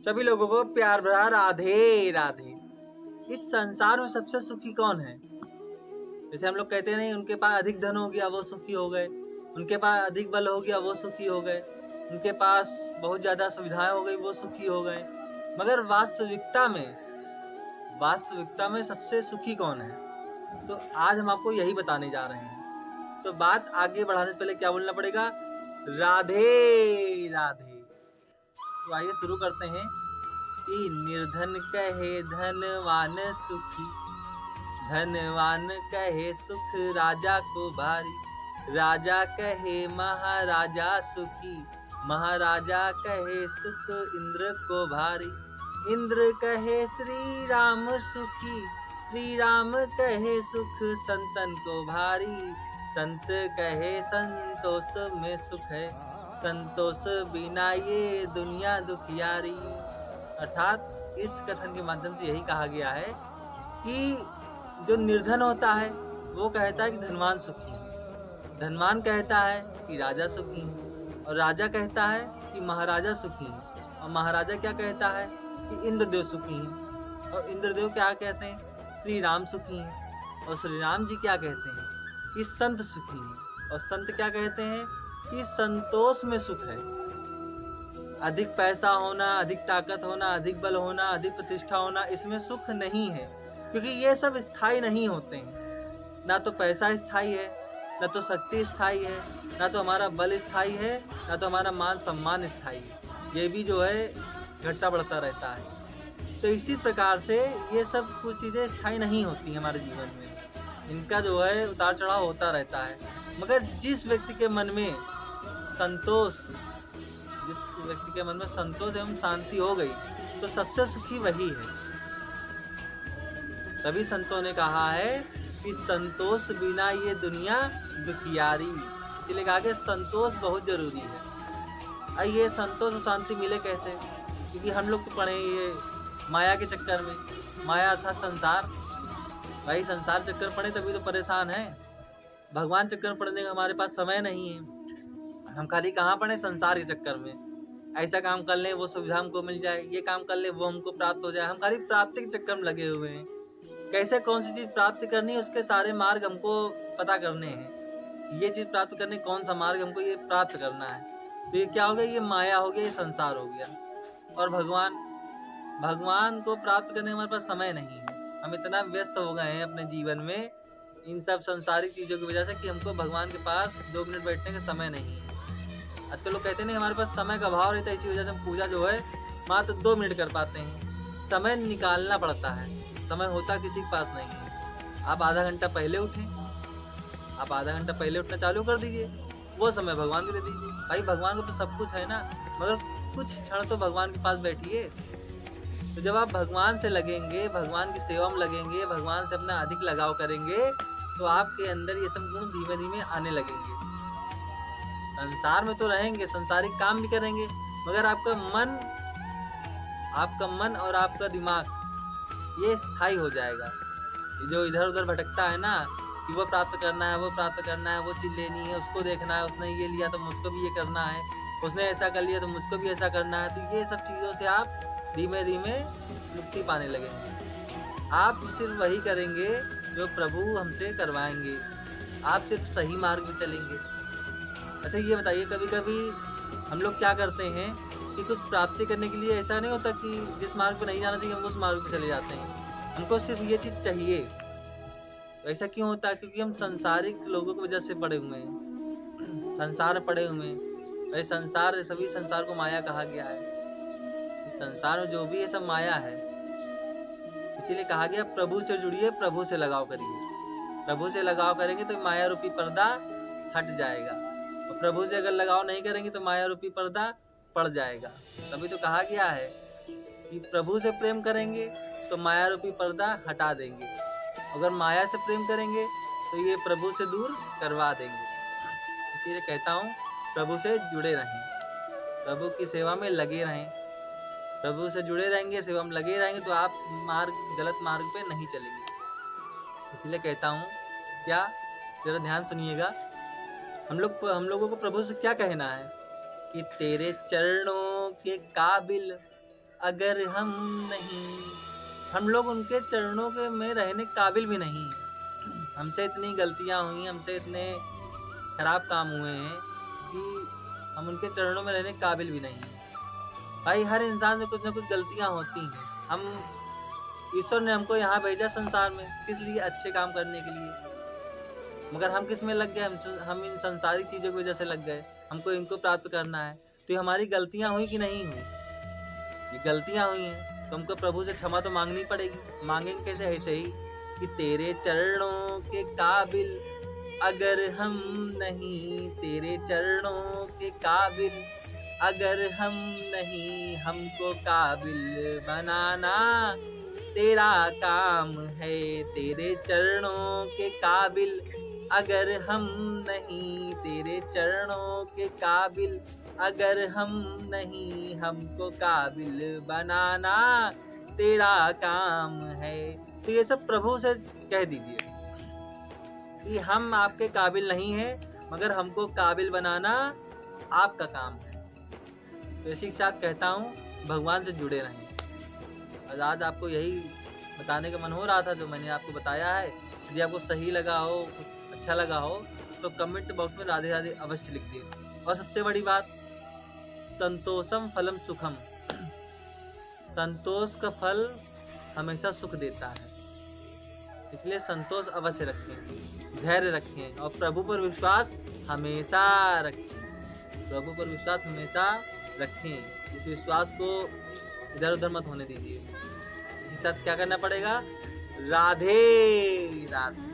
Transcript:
सभी लोगों को प्यार भरा राधे राधे। इस संसार में सबसे सुखी कौन है? जैसे हम लोग कहते नहीं, उनके पास अधिक धन हो गया वो सुखी हो गए, उनके पास अधिक बल हो गया वो सुखी हो गए, उनके पास बहुत ज्यादा सुविधाएं हो गई वो सुखी हो गए। मगर वास्तविकता में सबसे सुखी कौन है? तो आज हम आपको यही बताने जा रहे हैं। तो बात आगे बढ़ाने से पहले क्या बोलना पड़ेगा? राधे राधे। तो आइए शुरू करते हैं कि निर्धन कहे धनवान सुखी, धनवान कहे सुख राजा को भारी, राजा कहे महाराजा सुखी, महाराजा कहे सुख इंद्र को भारी, इंद्र कहे श्री राम सुखी, श्री राम कहे सुख संतन को भारी, संत कहे संतोष में सुख है, संतोष बिना ये दुनिया दुखियारी। अर्थात इस कथन के माध्यम से यही कहा गया है कि जो निर्धन होता है वो कहता है कि धनवान सुखी है, धनवान कहता है कि राजा सुखी है, और राजा कहता है कि महाराजा सुखी है, और महाराजा क्या कहता है कि इंद्रदेव सुखी हैं, और इंद्रदेव क्या कहते हैं? श्री राम सुखी हैं, और श्री राम जी क्या कहते हैं कि संत सुखी हैं, और संत क्या कहते हैं कि संतोष में सुख है। अधिक पैसा होना, अधिक ताकत होना, अधिक बल होना, अधिक प्रतिष्ठा होना, इसमें सुख नहीं है, क्योंकि ये सब स्थायी नहीं होते हैं। ना तो पैसा स्थायी है, ना तो शक्ति स्थायी है, ना तो हमारा बल स्थायी है, ना तो हमारा मान सम्मान स्थायी है। ये भी जो है घटता बढ़ता रहता है। तो इसी प्रकार से ये सब कुछ चीज़ें स्थायी नहीं होती हमारे जीवन में, इनका जो है उतार चढ़ाव होता रहता है। मगर जिस व्यक्ति के मन में संतोष एवं शांति हो गई तो सबसे सुखी वही है। तभी संतों ने कहा है कि संतोष बिना ये दुनिया दुखियारी। इसलिए कहा कि संतोष बहुत जरूरी है। ये संतोष और शांति मिले कैसे? क्योंकि हम लोग तो पड़े ये माया के चक्कर में, माया अर्थात संसार। भाई संसार चक्कर पड़े तभी तो परेशान है। भगवान चक्कर पड़ने का हमारे पास समय नहीं है। हम खाली कहाँ पड़े? संसार के चक्कर में। ऐसा काम कर ले वो सुविधा हमको मिल जाए, ये काम कर ले वो हमको प्राप्त हो जाए। हम खाली प्राप्ति के चक्कर में लगे हुए हैं। कैसे कौन सी चीज प्राप्त करनी है उसके सारे मार्ग हमको पता करने हैं। ये चीज प्राप्त करने कौन सा मार्ग हमको ये प्राप्त करना है। तो ये क्या हो गया? ये माया हो गया, ये संसार हो गया। और भगवान को प्राप्त करने का हमारे पास समय नहीं है। हम इतना व्यस्त हो गए हैं अपने जीवन में इन सब संसारिक चीजों की वजह से कि हमको भगवान के पास 2 मिनट बैठने का समय नहीं है। आजकल लोग कहते नहीं हमारे पास समय का अभाव रहता है, इसी वजह से हम पूजा जो है मात्र 2 मिनट कर पाते हैं। समय निकालना पड़ता है, समय होता किसी के पास नहीं है। आप आधा घंटा पहले उठें, आप आधा घंटा पहले उठना चालू कर दीजिए, वो समय भगवान को दे दीजिए। भाई भगवान को तो सब कुछ है ना, मगर कुछ क्षण तो भगवान के पास बैठिए। तो जब आप भगवान से लगेंगे, भगवान की सेवा में लगेंगे, भगवान से अपना अधिक लगाव करेंगे, तो आपके अंदर ये सब गुण धीमे धीमे आने लगेंगे। संसार में तो रहेंगे, संसारिक काम भी करेंगे, मगर आपका मन और आपका दिमाग ये स्थायी हो जाएगा। जो इधर उधर भटकता है ना कि वो प्राप्त करना है, वो प्राप्त करना है, वो चीज लेनी है, उसको देखना है, उसने ये लिया तो मुझको भी ये करना है, उसने ऐसा कर लिया तो मुझको भी ऐसा करना है। तो ये सब चीजों से आप धीमे धीमे मुक्ति पाने लगेंगे। आप सिर्फ वही करेंगे जो प्रभु हमसे करवाएंगे। आप सिर्फ सही मार्ग में चलेंगे। अच्छा ये बताइए, कभी कभी हम लोग क्या करते हैं कि कुछ प्राप्ति करने के लिए ऐसा नहीं होता कि जिस मार्ग पे नहीं जाना चाहिए हम उस मार्ग पे चले जाते हैं। हमको सिर्फ ये चीज चाहिए। तो ऐसा क्यों होता है? क्योंकि हम संसारिक लोगों की वजह से पड़े हुए हैं, संसार में पड़े हुए हैं। भाई सभी संसार को माया कहा गया है। संसार में जो भी है सब माया है। इसीलिए कहा गया प्रभु से जुड़िए, प्रभु से लगाव करिए। प्रभु से लगाव करेंगे तो माया रूपी पर्दा हट जाएगा, और प्रभु से अगर लगाव नहीं करेंगे तो माया रूपी पर्दा पड़ जाएगा। तभी तो कहा गया है कि प्रभु से प्रेम करेंगे तो माया रूपी पर्दा हटा देंगे, अगर माया से प्रेम करेंगे तो ये प्रभु से दूर करवा देंगे। इसीलिए कहता हूँ प्रभु से जुड़े रहें, प्रभु की सेवा में लगे रहें। प्रभु से जुड़े रहेंगे, सेवा में लगे रहेंगे तो आप गलत मार्ग पे नहीं चलेंगे। इसलिए कहता हूँ, क्या जरा ध्यान सुनिएगा, हम लोगों को प्रभु से क्या कहना है कि तेरे चरणों के काबिल अगर हम नहीं, हम लोग उनके चरणों के में रहने काबिल भी नहीं हैं। हमसे इतनी गलतियां हुई, हमसे इतने खराब काम हुए हैं कि हम उनके चरणों में रहने के काबिल भी नहीं हैं। भाई हर इंसान से कुछ ना कुछ गलतियां होती हैं। हम ईश्वर ने हमको यहाँ भेजा संसार में किस लिए? अच्छे काम करने के लिए। मगर हम किस में लग गए? हम इन संसारिक चीजों की वजह से लग गए। हमको इनको प्राप्त करना है। तो ये हमारी गलतियां हुई कि नहीं हुई? ये गलतियां हुई हैं तो हमको प्रभु से क्षमा तो मांगनी पड़ेगी। मांगेंगे कैसे? ऐसे ही कि तेरे चरणों के काबिल अगर हम नहीं, तेरे चरणों के काबिल अगर हम नहीं, हमको काबिल बनाना तेरा काम है। तेरे चरणों के काबिल अगर हम नहीं, तेरे चरणों के काबिल अगर हम नहीं, हमको काबिल बनाना तेरा काम है। तो ये सब प्रभु से कह दीजिए कि हम आपके काबिल नहीं हैं, मगर हमको काबिल बनाना आपका काम है। तो इसी के साथ कहता हूँ, भगवान से जुड़े रहें। और आज आपको यही बताने का मन हो रहा था जो मैंने आपको बताया है। यदि आपको सही लगा हो, कुछ अच्छा लगा हो, तो कमेंट बॉक्स में राधे राधे अवश्य लिख दिए। और सबसे बड़ी बात, संतोषम फलम सुखम, संतोष का फल हमेशा सुख देता है। इसलिए संतोष अवश्य रखें, धैर्य रखें और प्रभु पर विश्वास हमेशा रखें। प्रभु पर विश्वास हमेशा रखें। इस विश्वास को इधर उधर मत होने दीजिए। इसी साथ क्या करना पड़ेगा? राधे राधे।